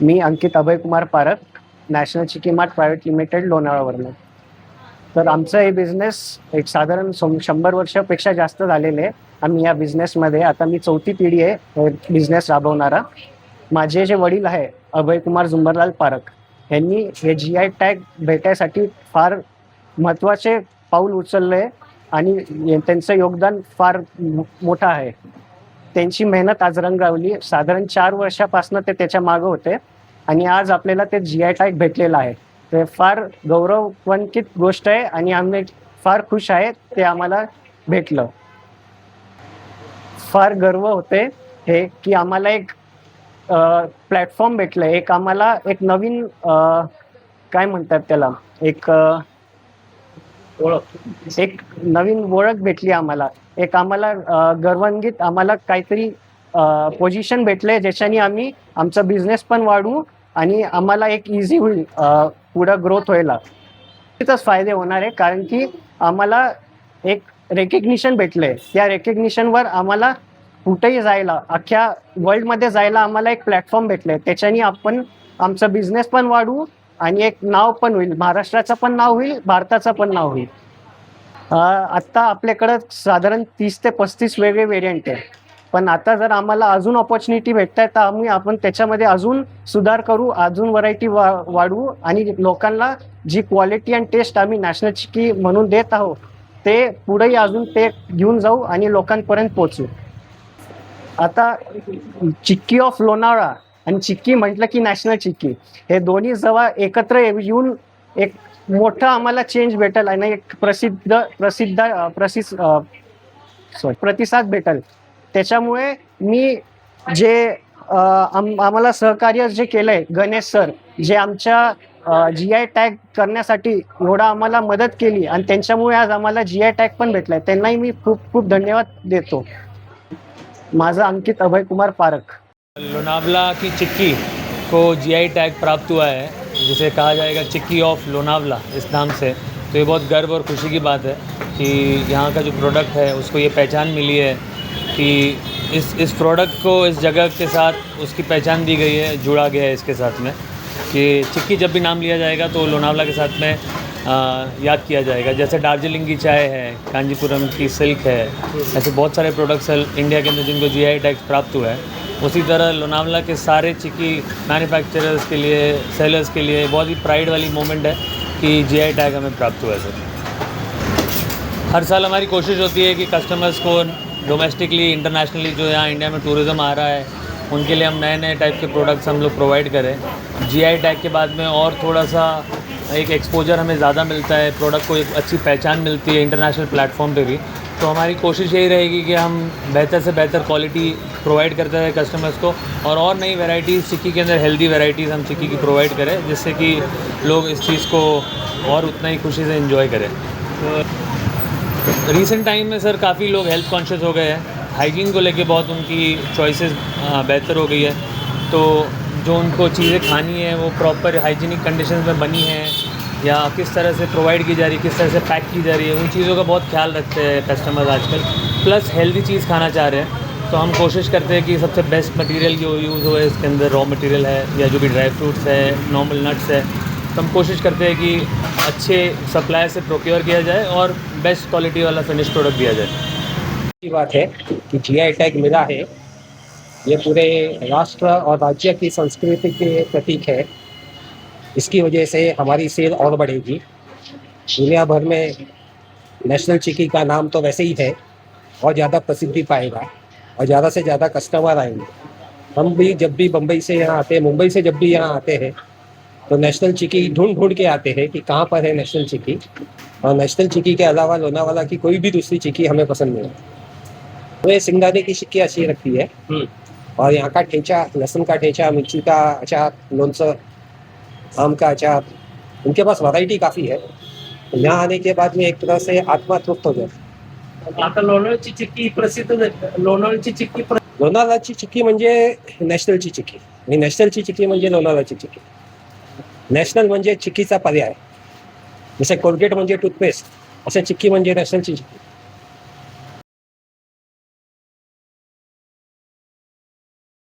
मी अंकित अभयकुमार पारख, national चिकी mart private limited लोणावळावरनं. तर आमचं हे बिझनेस एक साधारण 100 वर्षापेक्षा जास्त झालेले आहे. आम्ही या बिझनेसमध्ये आता मी 4थी पिढी आहे बिझनेस राबवणारा. माझे जे वडील आहे अभयकुमार झुंबरलाल पारख, यांनी हे GI टॅग भेटायसाठी फार महत्त्वाचे पाऊल उचलले आणि त्यांचं योगदान फार मोठं आहे. त्यांची मेहनत आज रंग लावली. साधारण 4 वर्षापासून ते त्याच्या मागं होते आणि आज आपल्याला ते GI टॅग भेटलेलं आहे. ते फार गौरवान्वित गोष्ट आहे आणि आम्ही फार खुश आहे ते आम्हाला भेटलं. फार गर्व होते हे की आम्हाला एक प्लॅटफॉर्म भेटलं, एक आम्हाला एक नवीन काय म्हणतात त्याला, एक नवीन ओळख भेटली आम्हाला. एक आम्हाला गर्वान्वित आम्हाला काहीतरी पोझिशन भेटले ज्याच्याने आम्ही आमचा बिझनेस पण वाढवू आणि आम्हाला एक इझी होईल पुढं ग्रोथ व्हायला. तिथंच फायदे होणार आहे कारण की आम्हाला एक रेकग्निशन भेटले. त्या रेकग्निशनवर आम्हाला कुठेही जायला, अख्ख्या वर्ल्डमध्ये जायला आम्हाला एक प्लॅटफॉर्म भेटले. त्याच्याने आपण आमचा बिझनेस पण वाढवू आणि एक नाव पण होईल, महाराष्ट्राचं पण नाव होईल, भारताचं पण नाव होईल. आत्ता आपल्याकडं साधारण 30 ते 35 वेगळे व्हेरियंट आहे. पण आता जर आम्हाला अजून ऑपॉर्च्युनिटी भेटत आहे तर आपण त्याच्यामध्ये अजून सुधार करू, अजून व्हरायटी वाढवू आणि लोकांना जी क्वालिटी आणि टेस्ट आम्ही नॅशनल चिक्की म्हणून देत आहोत ते पुढेही अजून ते घेऊन जाऊ आणि लोकांपर्यंत पोहोचू. आता चिक्की ऑफ लोणावळा आणि चिक्की म्हटलं की नॅशनल चिक्की, हे दोन्ही जेव्हा एकत्र येऊन एक मोठं आम्हाला चेंज भेटेल आणि एक प्रतिसाद भेटेल. त्याच्यामुळे मी जे आम्हाला सहकार्य जे केलंय गणेश सर, जे आमच्या GI टॅग करण्यासाठी एवढा आम्हाला मदत केली आणि त्यांच्यामुळे आज आम्हाला GI टॅग पण भेटलाय, त्यांनाही मी खूप खूप धन्यवाद देतो. माझा अंकित अभयकुमार पारख. लोनावला की चिक्की को GI टैग प्राप्त हुआ है, जिसे कहा जाएगा चिक्की ऑफ लोनावला इस नाम से. तो ये बहुत गर्व और खुशी की बात है कि यहाँ का जो प्रोडक्ट है उसको ये पहचान मिली है कि इस प्रोडक्ट को इस जगह के साथ उसकी पहचान दी गई है, जुड़ा गया है इसके साथ में कि चिक्की जब भी नाम लिया जाएगा तो लोनावला के साथ में याद किया जाएगा. जैसे दार्जिलिंग की चाय है, कांजीपुरम की सिल्क है, ऐसे बहुत सारे प्रोडक्ट्स हैं इंडिया के अंदर जिनको GI टैग प्राप्त हुआ है. उसी तरह लोनावला के सारे चिक्की मैन्युफैक्चरर्स के लिए, सेलर्स के लिए बहुत ही प्राइड वाली मोमेंट है कि GI टैग हमें प्राप्त हुआ है सर. हर साल हमारी कोशिश होती है कि कस्टमर्स को डोमेस्टिकली, इंटरनेशनली जो यहाँ इंडिया में टूरिज़्म आ रहा है उनके लिए हम नए नए टाइप के प्रोडक्ट्स हम लोग प्रोवाइड करें. GI टैग के बाद में और थोड़ा सा एक एक्सपोजर हमें ज़्यादा मिलता है, प्रोडक्ट को एक अच्छी पहचान मिलती है इंटरनेशनल प्लेटफॉर्म पे भी. तो हमारी कोशिश यही रहेगी कि हम बेहतर से बेहतर क्वालिटी प्रोवाइड करते रहे कस्टमर्स को और नई वैरायटीज़ चिक्की के अंदर, हेल्दी वैरायटीज़ हम चिक्की की प्रोवाइड करें जिससे कि लोग इस चीज़ को और उतना ही खुशी से एंजॉय करें. रिसेंट टाइम में सर काफ़ी लोग हेल्थ कॉन्शियस हो गए हैं. हाइजीन को लेके बहुत उनकी चॉइसेस बेहतर हो गई है. तो जो उनको चीज़ें खानी है वो प्रॉपर हाइजीनिक कंडीशंस में बनी हैं या किस तरह से प्रोवाइड की जा रही है, किस तरह से पैक की जा रही है, उन चीज़ों का बहुत ख्याल रखते हैं कस्टमर्स आजकल. प्लस हेल्दी चीज़ खाना चाह रहे हैं तो हम कोशिश करते हैं कि सबसे बेस्ट मटेरियल जो यूज़ हो, इसके अंदर रॉ मटेरियल है या जो भी ड्राई फ्रूट्स है, नॉर्मल नट्स है, तो हम कोशिश करते हैं कि अच्छे सप्लायर से प्रोक्योर किया जाए और बेस्ट क्वालिटी वाला फिनिश प्रोडक्ट दिया जाए. की बात है कि GI टैग मिला है, ये पूरे राष्ट्र और राज्य की संस्कृति के प्रतीक है. इसकी वजह से हमारी सेल और बढ़ेगी. दुनिया भर में नेशनल चिक्की का नाम तो वैसे ही है और ज़्यादा प्रसिद्धि पाएगा और ज़्यादा से ज़्यादा कस्टमर आएंगे. हम भी जब भी बम्बई से यहाँ आते हैं, मुंबई से जब भी यहाँ आते हैं तो नेशनल चिक्की ढूंढ के आते हैं कि कहाँ पर है नेशनल चिक्की. और नेशनल चिक्की के अलावा लोनावाला की कोई भी दूसरी चिक्की हमें पसंद नहीं. हमें सिंगारे की चिक्की अच्छी लगती है और यहाँ का ठेचा, लहसुन का ठेचा, मिर्ची का अचार, लोणचं, आम का अचार, उनके पास वैरायटी काफ़ी है. यहाँ आने के बाद में एक तरह से आत्मा तृप्त हो जाती. आता लोणावळ्याची चिक्की प्रसिद्ध लोणावळ्याची चिक्की लोणावळ्याची चिक्की म्हणजे नॅशनलची चिक्की आणि नॅशनलची चिक्की म्हणजे लोणावळ्याची चिक्की. नॅशनल म्हणजे चिक्कीचा पर्याय. जसे कोलगेट म्हणजे टूथपेस्ट, असं चिक्की म्हणजे नॅशनलची चिक्की.